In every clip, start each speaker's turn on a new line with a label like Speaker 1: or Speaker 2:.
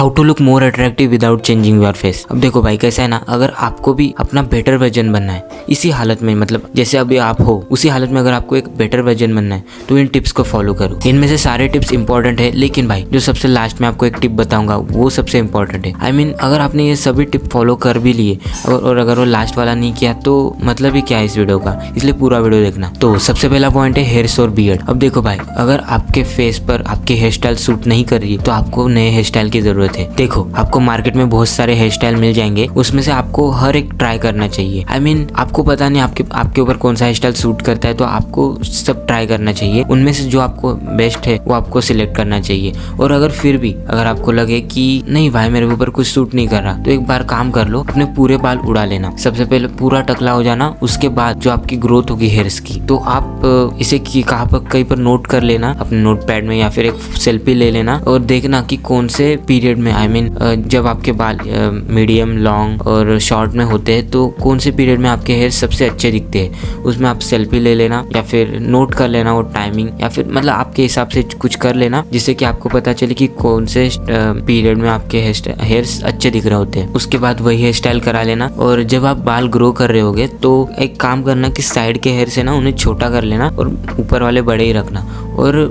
Speaker 1: How to look more attractive without changing your face. अब देखो भाई कैसा है ना, अगर आपको भी अपना बेटर वर्जन बनना है इसी हालत में, मतलब जैसे अभी आप हो उसी हालत में, अगर आपको एक बेटर वर्जन बनना है तो इन टिप्स को फॉलो करो। इनमें से सारे टिप्स इंपॉर्टेंट है, लेकिन भाई जो सबसे लास्ट में आपको एक टिप बताऊंगा वो सबसे इंपॉर्टेंट है। आई मीन अगर आपने ये सभी टिप फॉलो कर भी लिए और अगर वो लास्ट वाला नहीं किया तो मतलब ही क्या है इस वीडियो का, इसलिए पूरा वीडियो देखना। तो सबसे पहला पॉइंट है हेयर्स और बियर्ड। अब देखो भाई, अगर आपके फेस पर आपकी हेयर स्टाइल सूट नहीं कर रही तो आपको नए हेयर स्टाइल की जरूरत है। देखो आपको मार्केट में बहुत सारे हेयर स्टाइल मिल जाएंगे, उसमें से आपको हर एक ट्राई करना चाहिए। आई मीन आपको पता नहीं आपके ऊपर कौन सा हेयर स्टाइल सूट करता है, तो आपको सब ट्राई करना चाहिए। उनमें से जो आपको बेस्ट है वो आपको सिलेक्ट करना चाहिए। और अगर आपको लगे कि नहीं भाई मेरे ऊपर कुछ सूट नहीं कर रहा, तो एक बार काम कर लो, अपने पूरे बाल उड़ा लेना। सबसे पहले पूरा टकला हो जाना, उसके बाद जो आपकी ग्रोथ होगी हेयर्स की, तो आप इसे कहीं पर नोट कर लेना अपने नोट पैड में, या फिर एक सेल्फी ले लेना और देखना कि कौन से पीरियड में, आई मीन जब आपके बाल मीडियम, लॉन्ग और शॉर्ट में होते हैं तो कौन से पीरियड में आपके हेयर सबसे अच्छे दिखते हैं, उसमें आप सेल्फी ले लेना या फिर नोट कर लेना वो टाइमिंग, या फिर मतलब आपके हिसाब से कुछ कर लेना जिससे कि आपको पता चले कि कौन से पीरियड में आपके हेयर्स अच्छे दिख रहे होते हैं। उसके बाद वही हेयर स्टाइल करा लेना। और जब आप बाल ग्रो कर रहे होगे तो एक काम करना कि साइड के हेयर से ना उन्हें छोटा कर लेना और ऊपर वाले बड़े ही रखना, और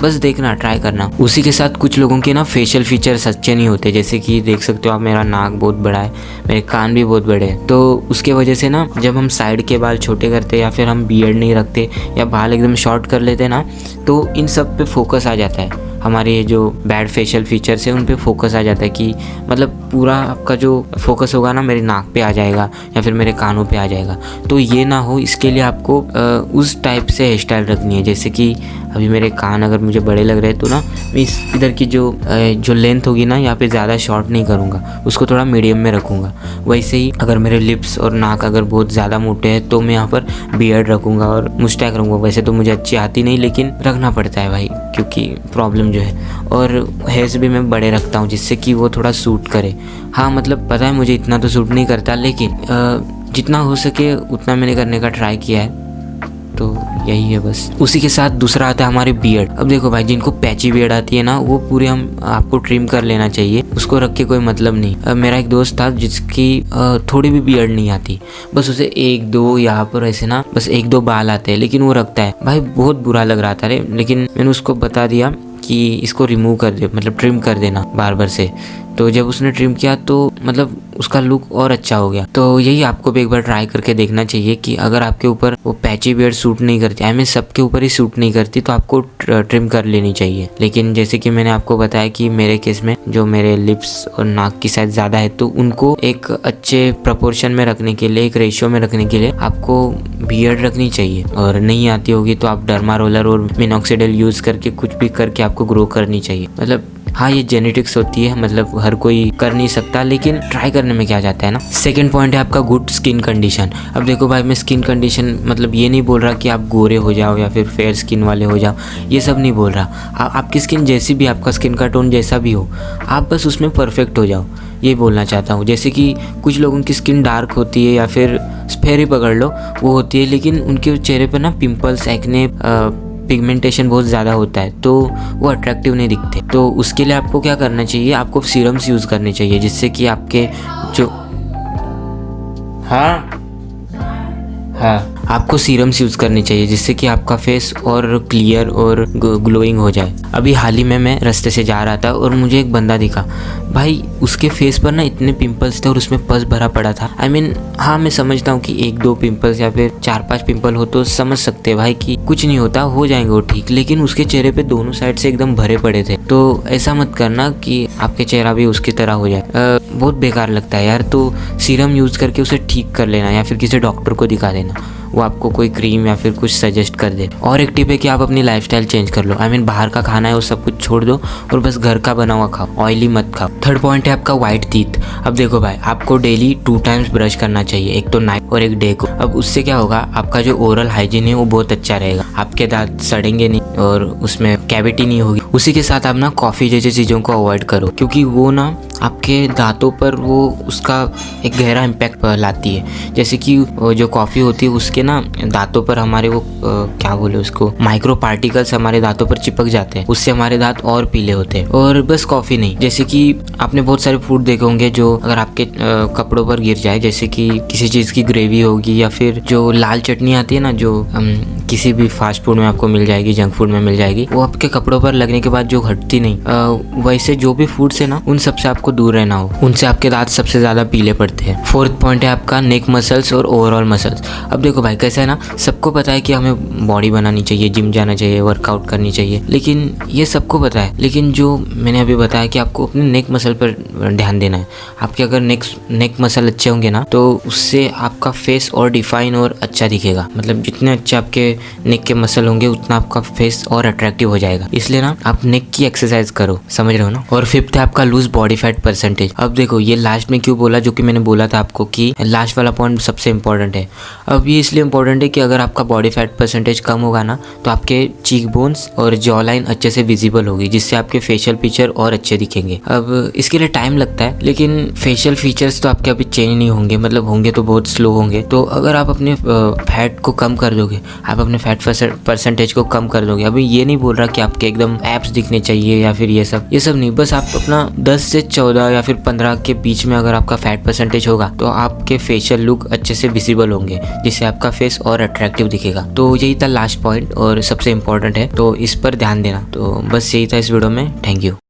Speaker 1: बस देखना, ट्राई करना। उसी के साथ कुछ लोगों के ना फेशियल फीचर्स अच्छे नहीं होते, जैसे कि देख सकते हो आप मेरा नाक बहुत बड़ा है, मेरे कान भी बहुत बड़े हैं, तो उसके वजह से ना जब हम साइड के बाल छोटे करते या फिर हम बियर्ड नहीं रखते या बाल एकदम शॉर्ट कर लेते ना, तो इन सब पे फोकस आ जाता है। हमारे जो बैड फेशियल फीचर्स है उन पे फोकस आ जाता है कि मतलब पूरा आपका जो फोकस होगा ना मेरे नाक पे आ जाएगा या फिर मेरे कानों पे आ जाएगा। तो ये ना हो, इसके लिए आपको उस टाइप से हेयर स्टाइल रखनी है। जैसे कि अभी मेरे कान अगर मुझे बड़े लग रहे हैं तो ना मैं इधर की जो लेंथ होगी ना यहाँ पे ज़्यादा शॉर्ट नहीं करूँगा, उसको थोड़ा मीडियम में रखूँगा। वैसे ही अगर मेरे लिप्स और नाक अगर बहुत ज़्यादा मोटे हैं तो मैं यहाँ पर बियर्ड रखूँगा और मुस्टैक रखूँगा। वैसे तो मुझे अच्छी आती नहीं, लेकिन रखना पड़ता है भाई क्योंकि प्रॉब्लम जो है। और हेयर्स भी मैं बड़े रखता हूँ जिससे कि वो थोड़ा सूट करे। हाँ मतलब पता है मुझे इतना तो सूट नहीं करता, लेकिन जितना हो सके उतना मैंने करने का ट्राई किया है, तो यही है बस। उसी के साथ दूसरा आता है हमारे बियर्ड। अब देखो भाई, जिनको पैची बियर्ड आती है ना वो पूरे आपको ट्रिम कर लेना चाहिए, उसको रख के कोई मतलब नहीं। मेरा एक दोस्त था जिसकी थोड़ी भी बियर्ड नहीं आती, बस उसे एक दो यहाँ पर ऐसे ना बस एक दो बाल आते हैं, लेकिन वो रखता है। भाई बहुत बुरा लग रहा था रे, लेकिन मैंने उसको बता दिया कि इसको रिमूव कर दे, मतलब ट्रिम कर देना बार्बर से। तो जब उसने ट्रिम किया तो मतलब उसका लुक और अच्छा हो गया। तो यही आपको भी एक बार ट्राई करके देखना चाहिए कि अगर आपके ऊपर वो पैची बियर्ड सूट नहीं करती, आई मीन सबके ऊपर ही सूट नहीं करती, तो आपको ट्रिम कर लेनी चाहिए। लेकिन जैसे कि मैंने आपको बताया कि मेरे केस में जो मेरे लिप्स और नाक की साइज ज़्यादा है, तो उनको एक अच्छे प्रपोर्शन में रखने के लिए, एक रेशियो में रखने के लिए आपको बियर्ड रखनी चाहिए। और नहीं आती होगी तो आप डर्मा रोलर और मिनॉक्सिडिल यूज़ करके कुछ भी करके आपको ग्रो करनी चाहिए। मतलब हाँ ये जेनेटिक्स होती है, मतलब हर कोई कर नहीं सकता, लेकिन ट्राई करने में क्या जाता है ना। सेकंड पॉइंट है आपका गुड स्किन कंडीशन। अब देखो भाई, मैं स्किन कंडीशन मतलब ये नहीं बोल रहा कि आप गोरे हो जाओ या फिर फेयर स्किन वाले हो जाओ, ये सब नहीं बोल रहा। आपकी स्किन जैसी भी, आपका स्किन का टोन जैसा भी हो, आप बस उसमें परफेक्ट हो जाओ, ये बोलना चाहता हूँ। जैसे कि कुछ लोगों की स्किन डार्क होती है या फिर फेयर ही पकड़ लो वो होती है, लेकिन उनके चेहरे पर ना पिंपल्स, एक्ने, पिगमेंटेशन बहुत ज़्यादा होता है, तो वो अट्रैक्टिव नहीं दिखते। तो उसके लिए आपको क्या करना चाहिए, आपको सीरम्स यूज़ करने चाहिए जिससे कि आपके जो आपको सीरम्स यूज़ करनी चाहिए जिससे कि आपका फेस और क्लियर और ग्लोइंग हो जाए। अभी हाल ही में मैं रास्ते से जा रहा था और मुझे एक बंदा दिखा, भाई उसके फेस पर ना इतने पिंपल्स थे और उसमें पस भरा पड़ा था। आई मीन हाँ मैं समझता हूँ कि एक दो पिंपल्स या फिर 4-5 पिंपल हो तो समझ सकते हैं भाई कि कुछ नहीं होता, हो जाएंगे वो ठीक, लेकिन उसके चेहरे पे दोनों साइड से एकदम भरे पड़े थे। तो ऐसा मत करना कि आपके चेहरा भी उसकी तरह हो जाए, बहुत बेकार लगता है यार। तो सीरम यूज़ करके उसे ठीक कर लेना या फिर किसी डॉक्टर को दिखा देना, वो आपको कोई क्रीम या फिर कुछ सजेस्ट कर दे। और एक टिप है कि आप अपनी लाइफस्टाइल चेंज कर लो। आई मीन बाहर का खाना है वो सब कुछ छोड़ दो और बस घर का बना हुआ खाओ, ऑयली मत खाओ। थर्ड पॉइंट है आपका वाइट टीथ। अब देखो भाई, आपको डेली 2 टाइम्स ब्रश करना चाहिए, एक तो नाइट और एक डे को। अब उससे क्या होगा, आपका जो ओरल हाइजीन है वो बहुत अच्छा रहेगा, आपके दांत सड़ेंगे नहीं और उसमें कैविटी नहीं होगी। उसी के साथ आप ना कॉफ़ी जैसी चीज़ों को अवॉइड करो, क्योंकि वो ना आपके दांतों पर वो उसका एक गहरा इम्पैक्ट लाती है। जैसे कि जो कॉफ़ी होती है उसके ना दांतों पर हमारे वो क्या बोले उसको, माइक्रो पार्टिकल्स हमारे दांतों पर चिपक जाते हैं, उससे हमारे दांत और पीले होते हैं। और बस कॉफ़ी नहीं, जैसे कि आपने बहुत सारे फूड देखे होंगे जो अगर आपके कपड़ों पर गिर जाए, जैसे कि किसी चीज़ की ग्रेवी होगी या फिर जो लाल चटनी आती है ना, जो किसी भी फास्ट फूड में आपको मिल जाएगी, जंक फूड में मिल जाएगी, वो आपके कपड़ों पर लगने के बाद जो हटती नहीं, वैसे जो भी फूड से ना उन सबसे आपको दूर रहना हो, उनसे आपके दांत सबसे ज़्यादा पीले पड़ते हैं। फोर्थ पॉइंट है आपका नेक मसल्स और ओवरऑल मसल्स। अब देखो भाई कैसा है ना, सबको पता है कि हमें बॉडी बनानी चाहिए, जिम जाना चाहिए, वर्कआउट करनी चाहिए, लेकिन ये सबको पता है, लेकिन जो मैंने अभी बताया कि आपको अपने नेक मसल पर ध्यान देना है। आपके अगर नेक मसल अच्छे होंगे ना तो उससे आपका फेस और डिफाइन और अच्छा दिखेगा। मतलब जितने अच्छे आपके नेक के मसल होंगे उतना आपका फेस और अट्रैक्टिव हो जाएगा। इसलिए ना आप नेक की एक्सरसाइज करो, समझ रहे हो ना। और फिफ्थ है आपका लूज बॉडी फैट परसेंटेज। अब देखो ये लास्ट में क्यों बोला, जो कि मैंने बोला था आपको कि लास्ट वाला पॉइंट सबसे इंपॉर्टेंट है। अब ये इसलिए इंपॉर्टेंट है कि अगर आपका बॉडी फैट परसेंटेज कम होगा ना तो आपके चीक बोन्स और जॉ लाइन अच्छे से विजिबल होगी, जिससे आपके फेशियल फीचर और अच्छे दिखेंगे। अब इसके लिए टाइम लगता है, लेकिन फेशियल फीचर्स तो आपके अभी चेंज नहीं होंगे, मतलब होंगे तो बहुत स्लो होंगे। तो अगर आप अपने फैट को कम कर दोगे, आप अपने फैट परसेंटेज को कम कर दोगे, अभी ये नहीं बोल रहा कि आपके एकदम एब्स दिखने चाहिए या फिर ये सब नहीं, बस आप अपना 10 से 14 या फिर 15 के बीच में अगर आपका फैट परसेंटेज होगा तो आपके फेशियल लुक अच्छे से विजिबल होंगे, जिससे आपका फेस और अट्रैक्टिव दिखेगा। तो यही था लास्ट पॉइंट और सबसे इंपॉर्टेंट है, तो इस पर ध्यान देना। तो बस यही था इस वीडियो में। Thank you.